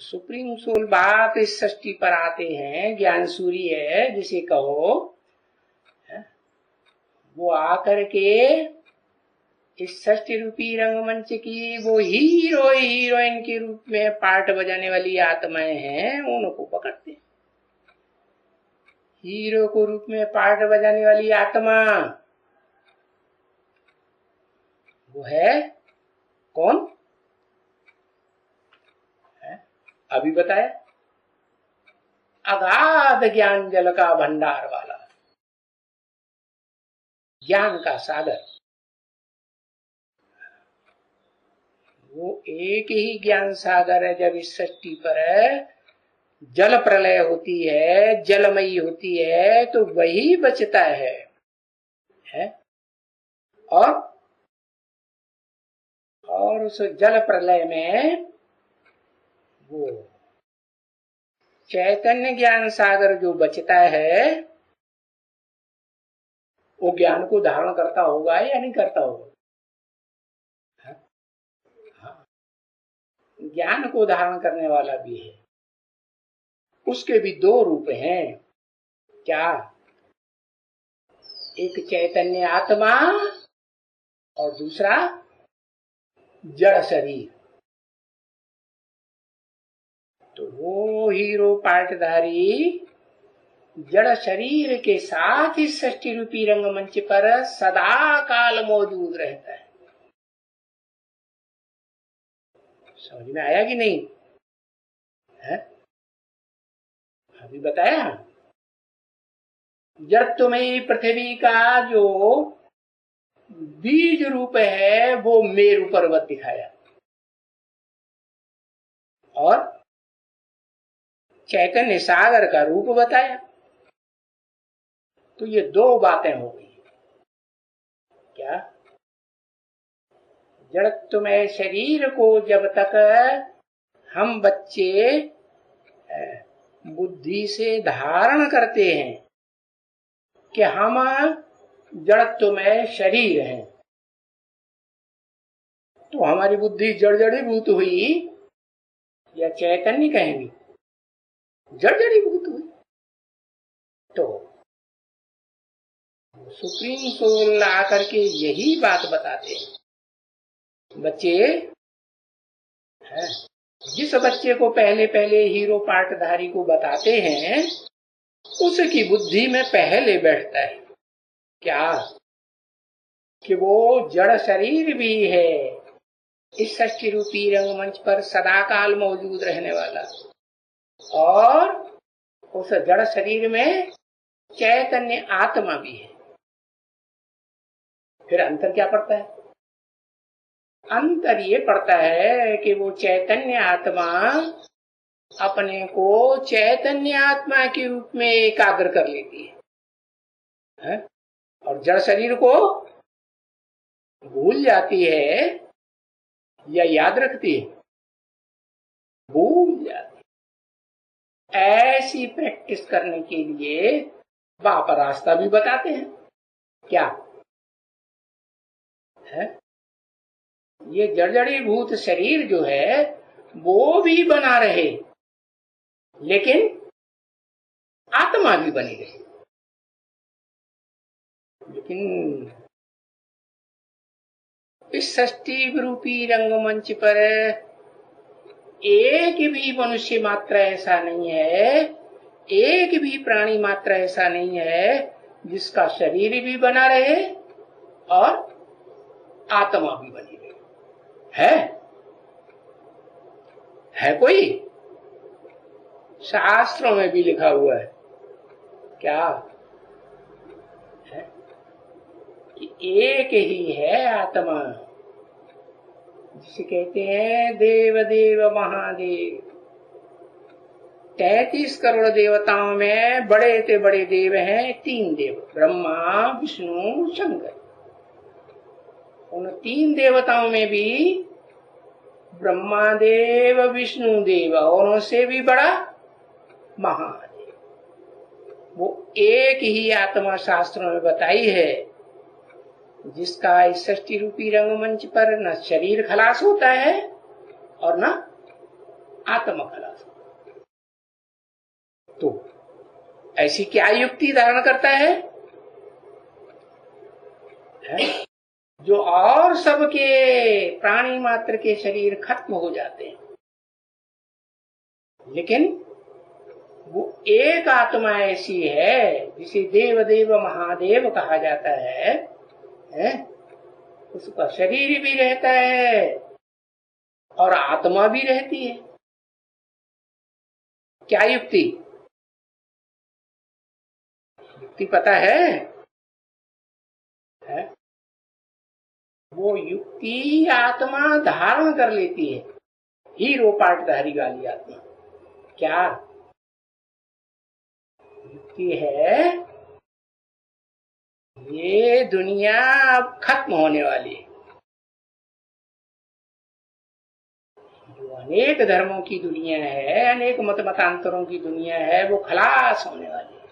Supreme soul बात इस षष्ठी पर आते हैं, ज्ञान सूर्य है जिसे कहो, वो आकर के इस षष्ठी रूपी रंगमंच की वो हीरो हीरोइन के रूप में पार्ट बजाने वाली आत्माएं हैं, उनको पकड़ते हैं। हीरो को रूप में पार्ट बजाने वाली आत्मा वो है कौन? अभी बताया, अगाध ज्ञान जल का भंडार वाला, ज्ञान का सागर। वो एक ही ज्ञान सागर है। जब इस सृष्टि पर जल प्रलय होती है, जलमयी होती है, तो वही बचता है? और उस जल प्रलय में वो चैतन्य ज्ञान सागर जो बचता है, वो ज्ञान को धारण करता होगा या नहीं करता होगा? ज्ञान को धारण करने वाला भी है। उसके भी दो रूप हैं। क्या? एक चैतन्य आत्मा और दूसरा जड़ शरीर। तो वो हीरो पार्टधारी जड़ शरीर के साथ इस सृष्टि रूपी रंगमंच पर सदा काल मौजूद रहता है। समझ में आया कि नहीं है? अभी बताया। जड़त्वमयी पृथ्वी का जो बीज रूप है वो मेरु पर्वत दिखाया, और चैतन्य सागर का रूप बताया। तो ये दो बातें हो गई। क्या? जड़त्वमय शरीर को जब तक हम बच्चे बुद्धि से धारण करते हैं कि हम जड़त्वमय शरीर हैं, तो हमारी बुद्धि जड़जड़ीभूत हुई या चैतन्य कहेंगे? जड़जड़ीभूत हुई। तो सुप्रीम सोल आकर के यही बात बताते हैं। बच्चे है, जिस बच्चे को पहले पहले हीरो पार्टधारी को बताते हैं, उसकी बुद्धि में पहले बैठता है क्या? कि वो जड़ शरीर भी है, इस सृष्टि रूपी रंगमंच पर सदाकाल मौजूद रहने वाला, और उस जड़ शरीर में चैतन्य आत्मा भी है। फिर अंतर क्या पड़ता है? अंतर ये पड़ता है कि वो चैतन्य आत्मा अपने को चैतन्य आत्मा के रूप में एकाग्र कर लेती है? और जड़ शरीर को भूल जाती है या याद रखती है? भूल जाती है। ऐसी प्रैक्टिस करने के लिए बाप रास्ता भी बताते हैं। क्या है? ये जड़जड़ीभूत शरीर जो है वो भी बना रहे, लेकिन आत्मा भी बनी रहे। लेकिन इस सृष्टि रूपी रंगमंच पर एक भी मनुष्य मात्र ऐसा नहीं है, एक भी प्राणी मात्र ऐसा नहीं है जिसका शरीर भी बना रहे और आत्मा भी बनी रहे। है कोई? शास्त्रों में भी लिखा हुआ है। क्या है? कि एक ही है आत्मा, जिसे कहते हैं देव देव महादेव। 33 करोड़ देवताओं में बड़े से बड़े देव हैं 3 देव, ब्रह्मा विष्णु शंकर। उन 3 देवताओं में भी ब्रह्मा देव विष्णु देव और उनसे भी बड़ा महादेव, वो एक ही आत्मा शास्त्रों में बताई है, जिसका इस सृष्टि रूपी रंगमंच पर न शरीर खलास होता है और न आत्म खलास। तो ऐसी क्या युक्ति धारण करता है? जो और सबके प्राणी मात्र के शरीर खत्म हो जाते हैं, लेकिन वो एक आत्मा ऐसी है जिसे देव देव महादेव कहा जाता है? उसका शरीर भी रहता है और आत्मा भी रहती है। क्या युक्ति? युक्ति पता है? वो युक्ति आत्मा धारण कर लेती है, हीरो पार्टधारी वाली आत्मा। क्या युक्ति है? ये दुनिया अब खत्म होने वाली है। जो अनेक धर्मों की दुनिया है, अनेक मतांतरों की दुनिया है, वो खलास होने वाली है।